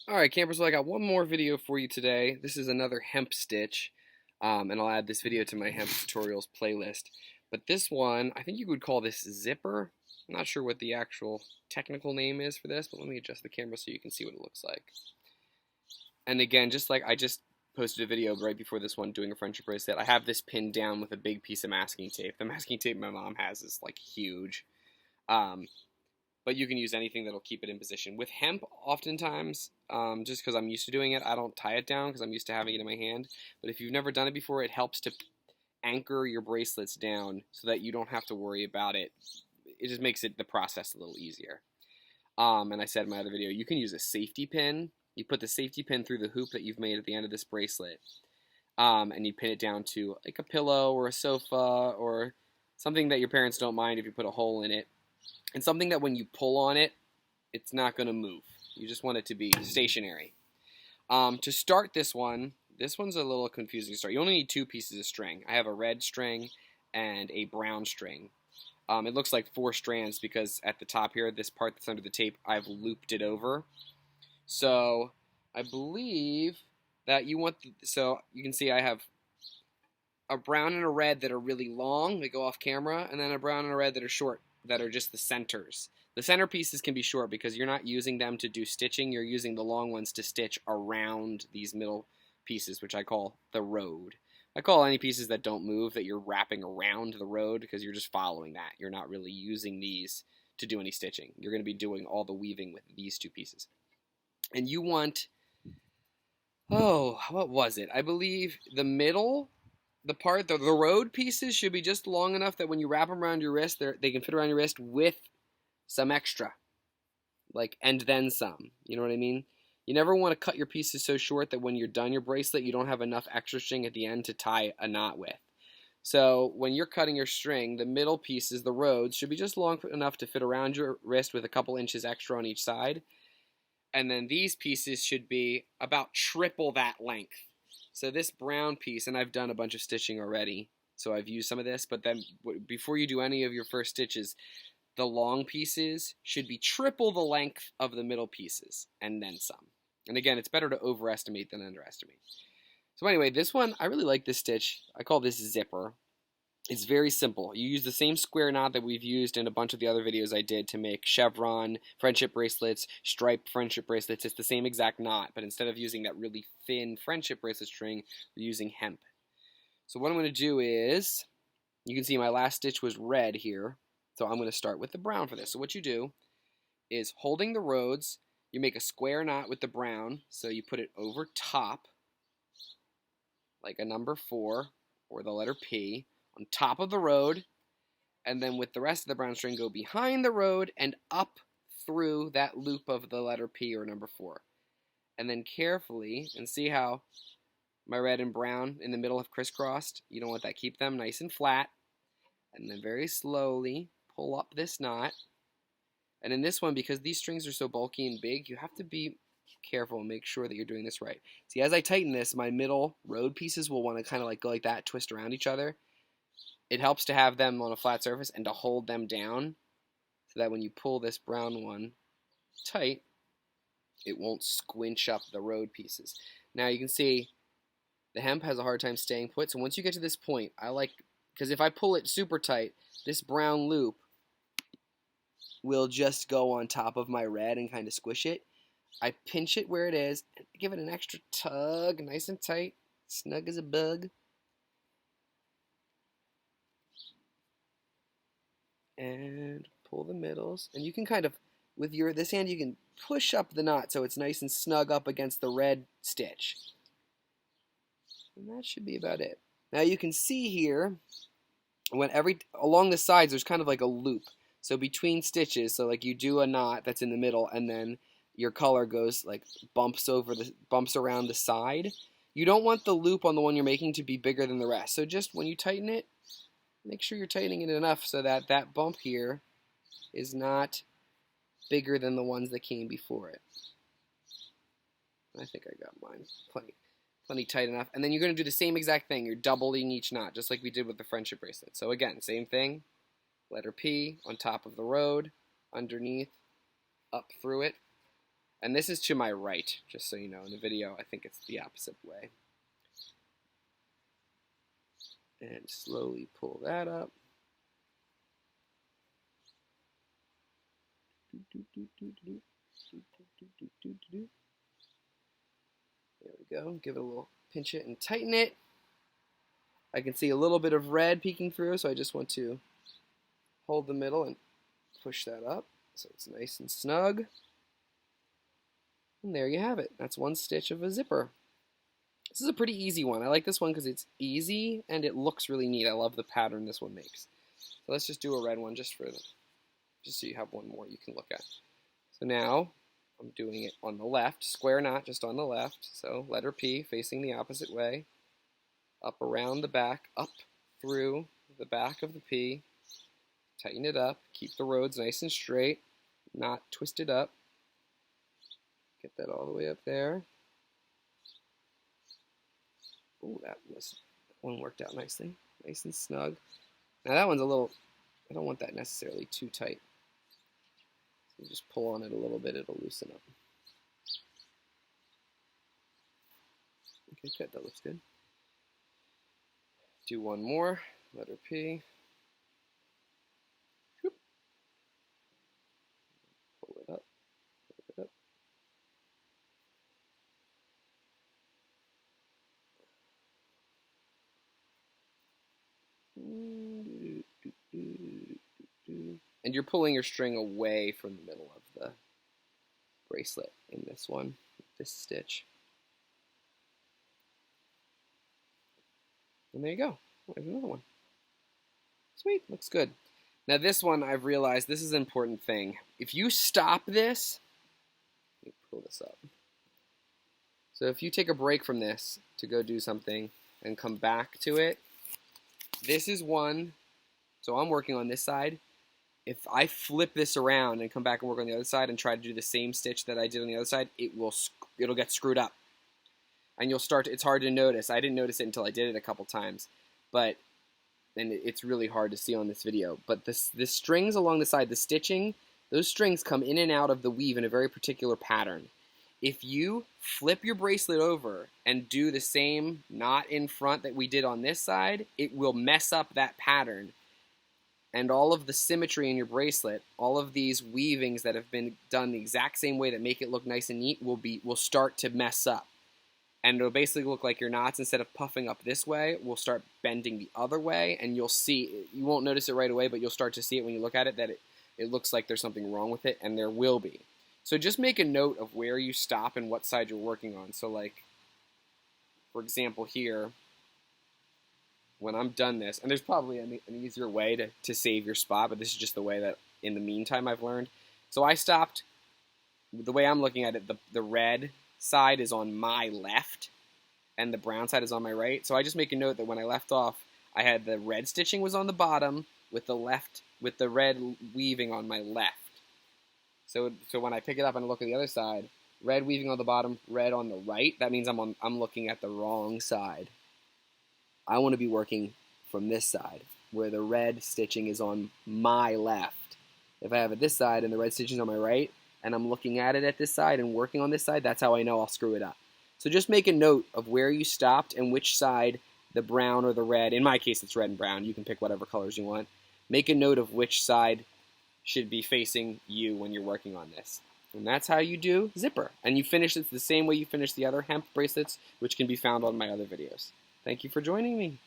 Alright campers, so I got one more video for you today. This is another hemp stitch, and I'll add this video to my hemp tutorials playlist. But this one, I think you would call this zipper. I'm not sure what the actual technical name is for this, but let me adjust the camera so you can see what it looks like. And again, just like I just posted a video right before this one doing a friendship bracelet, I have this pinned down with a big piece of masking tape. The masking tape my mom has is like huge. But you can use anything that'll keep it in position. With hemp, oftentimes, just because I'm used to doing it, I don't tie it down because I'm used to having it in my hand. But if you've never done it before, it helps to anchor your bracelets down so that you don't have to worry about it. It just makes the process a little easier. And I said in my other video, you can use a safety pin. You put the safety pin through the hoop that you've made at the end of this bracelet, and you pin it down to like a pillow or a sofa or something that your parents don't mind if you put a hole in it. And something that when you pull on it, it's not going to move. You just want it to be stationary. To start this one's a little confusing to start. You only need two pieces of string. I have a red string and a brown string. It looks like 4 strands because at the top here, this part that's under the tape, I've looped it over. So I believe that you want, so you can see I have a brown and a red that are really long, they go off camera, and then a brown and a red that are short, that are just the centers. The center pieces can be short because you're not using them to do stitching, you're using the long ones to stitch around these middle pieces, which I call the road. I call any pieces that don't move that you're wrapping around the road because you're just following that. You're not really using these to do any stitching. You're going to be doing all the weaving with these two pieces. And you want, oh, what was it? I believe the middle, the road pieces should be just long enough that when you wrap them around your wrist, they can fit around your wrist with some extra, like, and then some. You know what I mean? You never want to cut your pieces so short that when you're done your bracelet, you don't have enough extra string at the end to tie a knot with. So when you're cutting your string, the middle pieces, the roads, should be just long enough to fit around your wrist with a couple inches extra on each side. And then these pieces should be about triple that length. So this brown piece, and I've done a bunch of stitching already, so I've used some of this, but then before you do any of your first stitches, the long pieces should be triple the length of the middle pieces, and then some. And again, it's better to overestimate than underestimate. So anyway, this one, I really like this stitch. I call this zipper. It's very simple. You use the same square knot that we've used in a bunch of the other videos I did to make chevron friendship bracelets, striped friendship bracelets. It's the same exact knot, but instead of using that really thin friendship bracelet string, we're using hemp. So what I'm going to do is, you can see my last stitch was red here, so I'm going to start with the brown for this. So what you do is, holding the roads, you make a square knot with the brown, so you put it over top, like a number 4, or the letter P, on top of the road, and then with the rest of the brown string go behind the road and up through that loop of the letter P or number 4. And then carefully, and see how my red and brown in the middle have crisscrossed? You don't want that. Keep them nice and flat. And then very slowly pull up this knot. And in this one, because these strings are so bulky and big, you have to be careful and make sure that you're doing this right. See, as I tighten this, my middle road pieces will want to kind of like go like that, twist around each other. It helps to have them on a flat surface and to hold them down so that when you pull this brown one tight, it won't squinch up the road pieces. Now you can see the hemp has a hard time staying put, so once you get to this point, because if I pull it super tight, this brown loop will just go on top of my red and kind of squish it. I pinch it where it is, and give it an extra tug, nice and tight, snug as a bug. And pull the middles, and you can kind of, with this hand, you can push up the knot so it's nice and snug up against the red stitch. And that should be about it. Now you can see here, along the sides, there's kind of like a loop. So between stitches, so like you do a knot that's in the middle, and then your color goes like bumps around the side. You don't want the loop on the one you're making to be bigger than the rest. So just when you tighten it, make sure you're tightening it enough so that that bump here is not bigger than the ones that came before it. I think I got mine plenty tight enough. And then you're going to do the same exact thing. You're doubling each knot, just like we did with the friendship bracelet. So again, same thing. Letter P on top of the road, underneath, up through it. And this is to my right, just so you know. In the video, I think it's the opposite way. And slowly pull that up. There we go. Give it a little pinch it and tighten it. I can see a little bit of red peeking through, so I just want to hold the middle and push that up so it's nice and snug. And there you have it. That's one stitch of a zipper. This is a pretty easy one. I like this one because it's easy and it looks really neat. I love the pattern this one makes. So let's just do a red one just so you have one more you can look at. So now I'm doing it on the left, square knot just on the left. So letter P facing the opposite way, up around the back, up through the back of the P, tighten it up, keep the roads nice and straight, not twisted up. Get that all the way up there. Oh, that one worked out nicely, nice and snug. Now that one's a little, I don't want that necessarily too tight. So just pull on it a little bit, it'll loosen up. Okay, good, that looks good. Do one more, letter P. Whoop. Pull it up, pull it up. And you're pulling your string away from the middle of the bracelet in this one, this stitch. And there you go. There's another one. Sweet, looks good. Now this one, I've realized this is an important thing. If you stop this, let me pull this up. So if you take a break from this to go do something and come back to it, this is one, so I'm working on this side. If I flip this around and come back and work on the other side and try to do the same stitch that I did on the other side, it'll get screwed up. And you'll start, it's hard to notice. I didn't notice it until I did it a couple times. And it's really hard to see on this video. But the strings along the side, the stitching, those strings come in and out of the weave in a very particular pattern. If you flip your bracelet over and do the same knot in front that we did on this side, it will mess up that pattern. And all of the symmetry in your bracelet, all of these weavings that have been done the exact same way that make it look nice and neat will start to mess up. And it'll basically look like your knots, instead of puffing up this way, will start bending the other way, and you'll see, you won't notice it right away, but you'll start to see it when you look at it, that it looks like there's something wrong with it, and there will be. So just make a note of where you stop and what side you're working on. So like, for example here, when I'm done this, and there's probably an easier way to save your spot, but this is just the way that in the meantime I've learned. So I stopped, the way I'm looking at it, the red side is on my left and the brown side is on my right. So I just make a note that when I left off, I had the red stitching was on the bottom with the red weaving on my left. So when I pick it up and look at the other side, red weaving on the bottom, red on the right, that means I'm looking at the wrong side. I want to be working from this side, where the red stitching is on my left. If I have it this side and the red stitching is on my right, and I'm looking at it at this side and working on this side, that's how I know I'll screw it up. So just make a note of where you stopped and which side the brown or the red, in my case it's red and brown, you can pick whatever colors you want. Make a note of which side should be facing you when you're working on this. And that's how you do zipper. And you finish it the same way you finish the other hemp bracelets, which can be found on my other videos. Thank you for joining me.